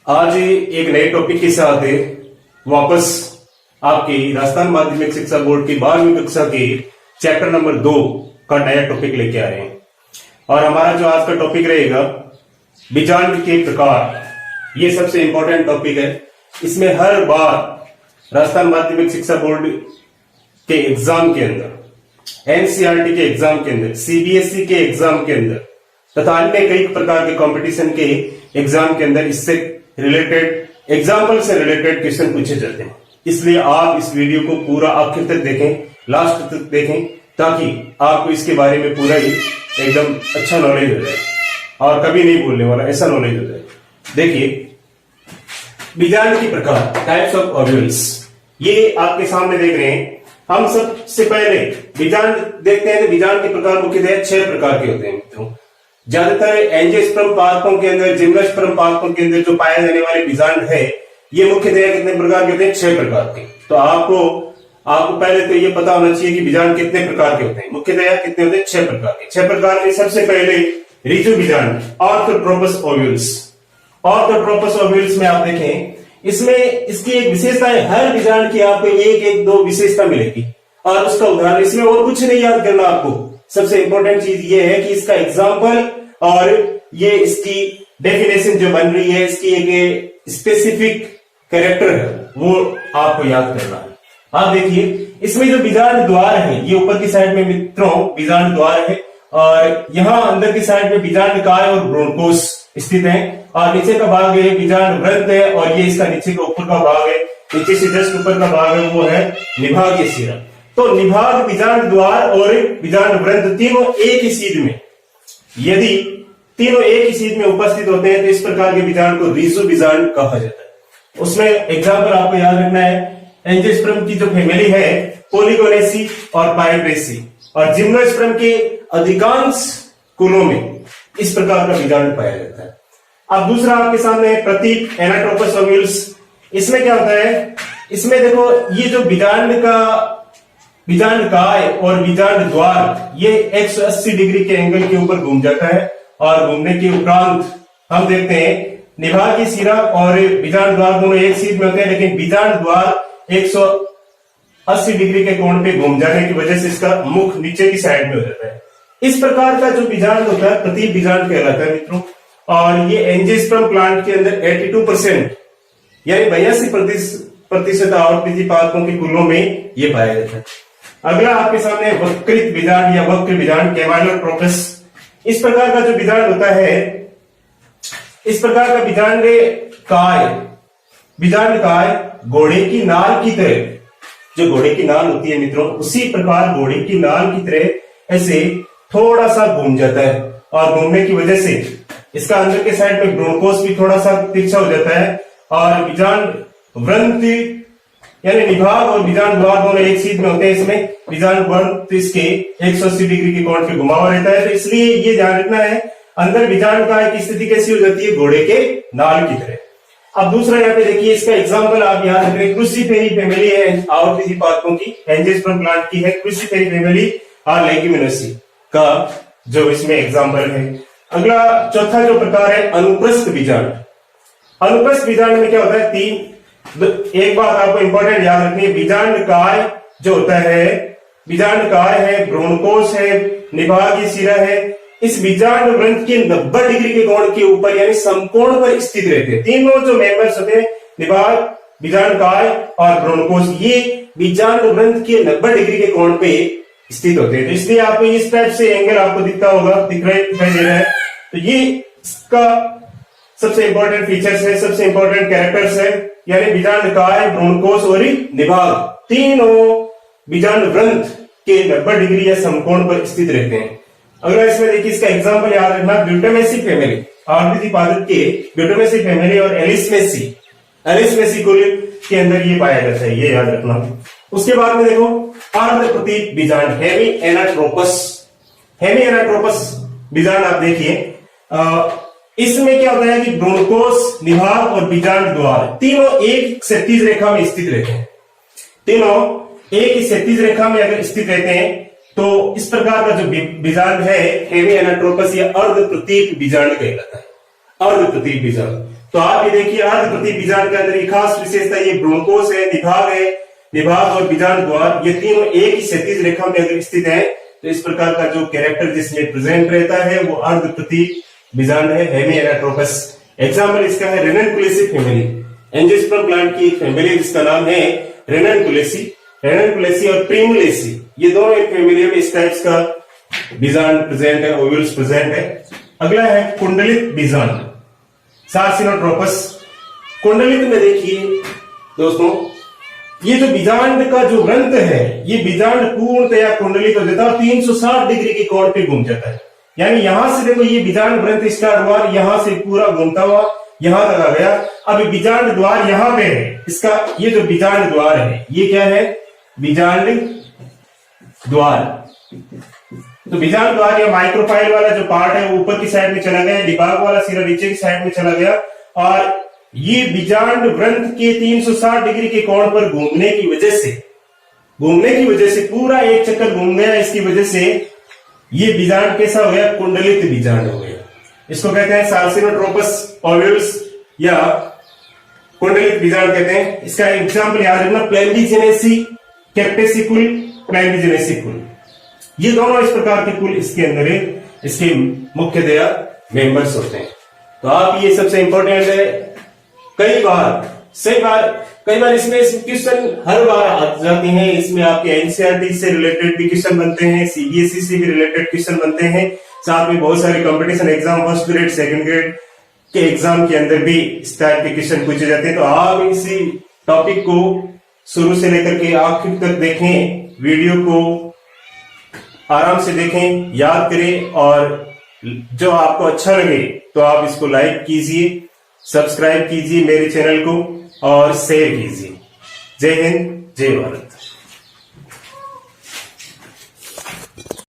आज एक नए टॉपिक के साथ वापस आपकी राजस्थान माध्यमिक शिक्षा बोर्ड की 12वीं कक्षा के चैप्टर नंबर 2 का नया टॉपिक लेके आ रहे हैं। और हमारा जो आज का टॉपिक रहेगा बीजांड के प्रकार, ये सबसे इंपॉर्टेंट टॉपिक है। इसमें हर बार राजस्थान माध्यमिक शिक्षा बोर्ड के एग्जाम के अंदर, एनसीईआरटी के एग्जाम के अंदर, सीबीएसई के एग्जाम के अंदर तथा अन्य कई प्रकार के कंपटीशन के एग्जाम के अंदर इससे रिलेटेड, एग्जाम्पल से रिलेटेड क्वेश्चन पूछे जाते हैं। इसलिए आप इस वीडियो को पूरा आखिर तक देखें, लास्ट तक देखें, ताकि आपको इसके बारे में पूरा ही एकदम अच्छा नॉलेज हो जाए और कभी नहीं भूलने वाला ऐसा नॉलेज हो जाए। देखिए, बीजांड के प्रकार, टाइप्स ऑफ ऑव्यूल्स, ये आपके सामने देख रहे हैं। हम सबसे पहले बीजांड देखते हैं तो बीजांड के प्रकार मुख्यतः 6 प्रकार के होते हैं मित्रों। ज्यादातर एंजियोस्पर्म पादपों के अंदर, जिम्नोस्पर्म पादपों के अंदर जो पाए जाने वाले बीजांड है, ये मुख्यतः कितने प्रकार के होते हैं? 6 प्रकार के। तो आपको पहले तो ये पता होना चाहिए कि बीजांड कितने प्रकार के होते हैं। मुख्यतः कितने होते हैं? 6 प्रकार के। 6 प्रकार में सबसे पहले रिजु बीजांड, ऑर्थोट्रोपस ओव्यूल्स। ऑर्थोट्रोपस ओव्यूल्स में आप देखें, इसमें इसकी एक विशेषता है, हर बीजांड की आपको एक दो विशेषता मिलेगी और उसका उदाहरण, इसमें और कुछ नहीं याद करना आपको। सबसे इंपॉर्टेंट चीज ये है कि इसका एग्जाम्पल और ये इसकी डेफिनेशन जो बन रही है, इसकी एक स्पेसिफिक कैरेक्टर है, वो आपको याद करना है। आप देखिए, इसमें जो बीजांड द्वार है, ये ऊपर की साइड में मित्रों बीजांड द्वार है और यहाँ अंदर की साइड में बीजांड काय और ब्रोंकोस स्थित है और नीचे का भाग है बीजांड वृंत है और ये इसका नीचे का ऊपर का भाग है, नीचे से जस्ट ऊपर का भाग है वो है निभागीय सिरा। तो निभाग, बीजांड द्वार और बीजांड वृंत तीनों एक ही सीध में, यदि तीनों एक ही सीध में उपस्थित होते हैं तो इस प्रकार के बीजांड को रिजु बीजांड कहा जाता है। उसमें एग्जाम्पल आपको याद रखना है, एंजियोस्पर्म की जो फैमिली है पोलिगोनेसी और पाइड्रेसी, और जिम्नोस्पर्म के अधिकांश कुलों में इस प्रकार का बीजांड पाया जाता है। अब दूसरा आपके सामने प्रतीक, एनाट्रोपस ओव्यूल्स। इसमें क्या होता है? इसमें देखो, ये जो बीजांड काय और बीजांड द्वार, ये 180 डिग्री के एंगल के ऊपर घूम जाता है और घूमने के उपरांत हम देखते हैं निभागीय सिरा और बीजांड द्वार दोनों एक सीध में होते हैं, लेकिन बीजांड द्वार 180 डिग्री के कोण पे घूम जाने की वजह से इसका मुख नीचे की साइड में हो जाता है। इस प्रकार का जो बीजांड होता है प्रतीक बीजांड कहलाता है मित्रों। और ये एंजियोस्पर्म प्लांट के अंदर 82% यानी 82% आवृत्ति पादपों के कुलों में ये पाया जाता है। अगला आपके सामने वक्रित बीजांड या वक्र बीजांड, कैवालोट्रोपस। इस प्रकार का जो बीजांड होता है, इस प्रकार का बीजांड काय घोड़े की नाल की तरह, जो घोड़े की नाल होती है मित्रों, उसी प्रकार घोड़े की नाल की तरह ऐसे थोड़ा सा घूम जाता है और घूमने की वजह से इसका अंदर के साइड में ब्रोंकोस भी थोड़ा सा तिरछा हो जाता है और बीजांड वृंत यानी निभाग और बीजांड द्वार दोनों एक सीध में होते हैं। इसमें बीजांड वृंत इसके 180 डिग्री के कोण पे घुमा हुआ रहता है। तो इसलिए ये ध्यान रखना है, अंदर बीजांड काय की स्थिति कैसी हो जाती है? घोड़े के नाल की तरह। अब दूसरा यहाँ पे देखिए, इसका एग्जाम्पल आप याद रख रहे हैं, क्रूसीफेरी फैमिली है आवृत्ति पादपों की, एंजियोस्पर्म प्लांट की है क्रूसीफेरी फैमिली और लेग्यूमिनोसी का जो इसमें एग्जाम्पल है। अगला चौथा जो प्रकार है अनुप्रस्थ बीजांड। अनुप्रस्थ बीजांड में क्या होता है? एक बात आपको इंपॉर्टेंट याद रखनी है, बीजांड काय जो होता है, बीजांड काय है, ब्रोंकोस है, निभागीय सिरा है, इस बीजांड वृंत के 90 डिग्री के कोण के ऊपर यानी समकोण पर स्थित रहते हैं। तीनों जो मेंबर्स होते हैं, निभाग, बीजांड काय और ब्रोंकोस, ये बीजांड वृंत के 90 डिग्री के कोण पे स्थित होते हैं। तो इसलिए आपको इस टाइप से एंगल आपको दिखता होगा, दिखाई दे रहा है। तो ये इसका सबसे इंपॉर्टेंट फीचर्स है, सबसे इंपॉर्टेंट कैरेक्टर्स है, यानी बीजांड काय, ब्रोंकोस और निभाग तीनों बीजांड वृंत के 90 डिग्री या समकोण पर स्थित रहते हैं। अगला इसमें देखिए, इसका एग्जांपल याद रखना, ब्यूटामेसी फैमिली, आवृत्ति पादप के ब्यूटामेसी फैमिली और एलिसमेसी कुल के अंदर ये पाया जाता है, ये याद रखना। उसके बाद में देखो अर्ध प्रतीक बीजांड, हेमी एनाट्रोपस बीजांड आप देखिए, इसमें क्या होता है कि ब्रोंकोस, निभाग और बीजांड द्वार तीनों एक क्षैतिज रेखा में स्थित रहते हैं। तीनों एक ही क्षैतिज रेखा में अगर स्थित रहते हैं तो इस प्रकार का जो बीजांड है हेमी एनाट्रोपस या अर्ध प्रतीक बीजांड कहलाता है। अर्ध प्रतीक बीजांड तो आप ये देखिए अर्धप्रति बीजांड के अंदर एक खास विशेषता ये ब्रोंकोस है, निभाग और बीजांड द्वार, ये तीनों एक ही क्षैतिज रेखा में अगर स्थित है तो इस प्रकार का जो कैरेक्टर जिसमें प्रेजेंट रहता है वो अर्धप्रति बीजांड है, हेमिएनाट्रोपस। एग्जाम्पल इसका है रेननकुलेसी फैमिली, एंजियोस्पर्म प्लांट की एक फैमिली जिसका नाम है रेननकुलेसी और प्रिमुलेसी, ये दोनों एक फैमिली में इस टाइप्स का बीजांड प्रेजेंट है, ओव्यूल्स प्रेजेंट है। अगला है कुंडलित बीजांड, सार्सिनोट्रोपस। कुंडलित में देखिए दोस्तों, ये जो बीजांड का जो ग्रंथ है, ये बीजांड पूर्णतया कुंडलित हो जाता है और 360 डिग्री के कोण पे घूम जाता है। यानी यहां से देखो ये बीजांड ग्रंथ स्टार्ट हुआ, यहां से पूरा घूमता हुआ यहां तक आ गया। अब बीजांड द्वार यहां पे है, इसका ये जो बीजांड द्वार है ये क्या है, बीजांड द्वार। तो बीजांड द्वार या माइक्रोफाइल वाला जो पार्ट है वो ऊपर की साइड में चला गया, निभाग वाला सिरा नीचे की साइड में चला गया और ये बीजांड ग्रंथ के 360 डिग्री के कोण पर घूमने की वजह से पूरा एक चक्कर घूम गया। इसकी वजह से ये बीजांड कैसा हो गया, कुंडलित बीजांड हो गया। इसको कहते हैं सार्सिनोट्रोपस ओव्यूल्स या कुंडलित बीजांड कहते हैं। इसका एग्जांपल याद रखना, प्लैंडिजेनेसी कैप्टेसिकुल, प्लैंडिजेनेसिकुल, ये दोनों इस प्रकार के कुल इसके अंदर है, इसके मुख्यतया मेंबर्स होते हैं। तो आप ये सबसे इंपॉर्टेंट है। कई बार इसमें क्वेश्चन हर बार आ जाते हैं, इसमें आपके एनसीईआरटी से रिलेटेड भी क्वेश्चन बनते हैं, सीबीएसई से भी रिलेटेड क्वेश्चन बनते हैं, साथ में बहुत सारे competition exam first grade second grade के एग्जाम के अंदर भी इस टाइप के क्वेश्चन पूछे जाते हैं। तो आप इसी टॉपिक को शुरू से लेकर के आखिर तक देखें, वीडियो को आराम से देखें, याद करें और जो आपको अच्छा लगे तो आप इसको लाइक कीजिए, सब्सक्राइब कीजिए मेरे चैनल को और शेयर कीजिए। जय हिंद, जय भारत।